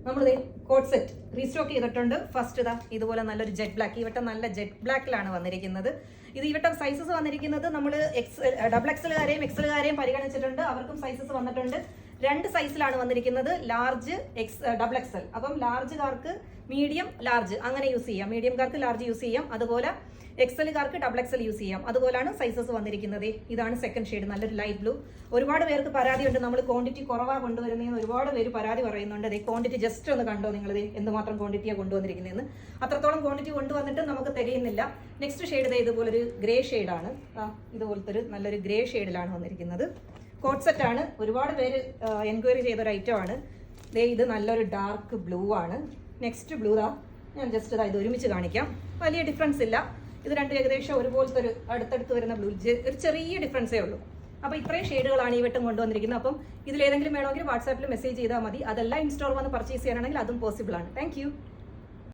നമ്മളിത് coat set restock ചെയ്തിട്ടുണ്ട്. First ഇതാ ഇതുപോലെ നല്ലൊരു ജെറ്റ് ബ്ലാക്ക്, ഈ വട്ടം നല്ല ജെറ്റ് ബ്ലാക്കിലാണ് വന്നിരിക്കുന്നത്. ഇത് ഈ വട്ടം സൈസസ് വന്നിരിക്കുന്നത് നമ്മൾ ഡബിൾ എക്സലുകാരെയും എക്സലുകാരെയും പരിഗണിച്ചിട്ടുണ്ട്. അവർക്കും സൈസസ് വന്നിട്ടുണ്ട്. 2 സൈസിലാണ് വന്നിരിക്കുന്നത്, ലാർജ് ഡബിൾ എക്സൽ. അപ്പം ലാർജുകാർക്ക് മീഡിയം ലാർജ് അങ്ങനെ യൂസ് ചെയ്യാം, മീഡിയംകാർക്ക് ലാർജ് യൂസ് ചെയ്യാം, അതുപോലെ എക്സലുകാർക്ക് ഡബിൾ എക്സൽ യൂസ് ചെയ്യാം. അതുപോലാണ് സൈസസ് വന്നിരിക്കുന്നത്. ഇതാണ് സെക്കൻഡ് ഷെയ്ഡ്, നല്ലൊരു ലൈറ്റ് ബ്ലൂ. ഒരുപാട് പേർക്ക് പരാതിയുണ്ട്, നമ്മൾ ക്വാണ്ടിറ്റി കുറവാണ് കൊണ്ടുവരുന്നതെന്ന് ഒരുപാട് പേര് പരാതി പറയുന്നുണ്ട്. അതേ ക്വാണ്ടിറ്റി ജസ്റ്റ് ഒന്ന് കണ്ടോ നിങ്ങൾ, എന്തുമാത്രം ക്വാണ്ടിറ്റിയാണ് കൊണ്ടുവന്നിരിക്കുന്നതെന്ന്. അത്രത്തോളം ക്വാണ്ടിറ്റി കൊണ്ടുവന്നിട്ട് നമുക്ക് തികയുന്നില്ല. നെക്സ്റ്റ് ഷെയ്ഡ് ഇതുപോലൊരു ഗ്രേ ഷെയ്ഡാണ്. ഇതുപോലത്തെ ഒരു നല്ലൊരു ഗ്രേ ഷെയ്ഡിലാണ് വന്നിരിക്കുന്നത്. കോട്ട് സെറ്റാണ്, ഒരുപാട് പേര് എൻക്വയറി ചെയ്തൊരു ഐറ്റമാണ്. ഇത് നല്ലൊരു ഡാർക്ക് ബ്ലൂ ആണ്. നെക്സ്റ്റ് ബ്ലൂ ഞാൻ ജസ്റ്റ് ഇത് ഒരുമിച്ച് കാണിക്കാം. വലിയ ഡിഫറൻസ് ഇല്ല, ഇത് രണ്ടും ഏകദേശം ഒരുപോലത്തെ ഒരു അടുത്തടുത്ത് വരുന്ന ബ്ലൂ, ഒരു ചെറിയ ഡിഫറൻസേ ഉള്ളൂ. അപ്പോൾ ഇത്രയും ഷെയ്ഡുകളാണ് ഈ വട്ടം കൊണ്ടുവന്നിരിക്കുന്നത്. അപ്പം ഇതിലേതെങ്കിലും വേണമെങ്കിൽ വാട്സാപ്പിൽ മെസ്സേജ് ചെയ്താൽ മതി. അതെല്ലാം ഇൻസ്റ്റോൾ വന്ന് പർച്ചേസ് ചെയ്യാനാണെങ്കിൽ അതും പോസിബിൾ ആണ്. താങ്ക്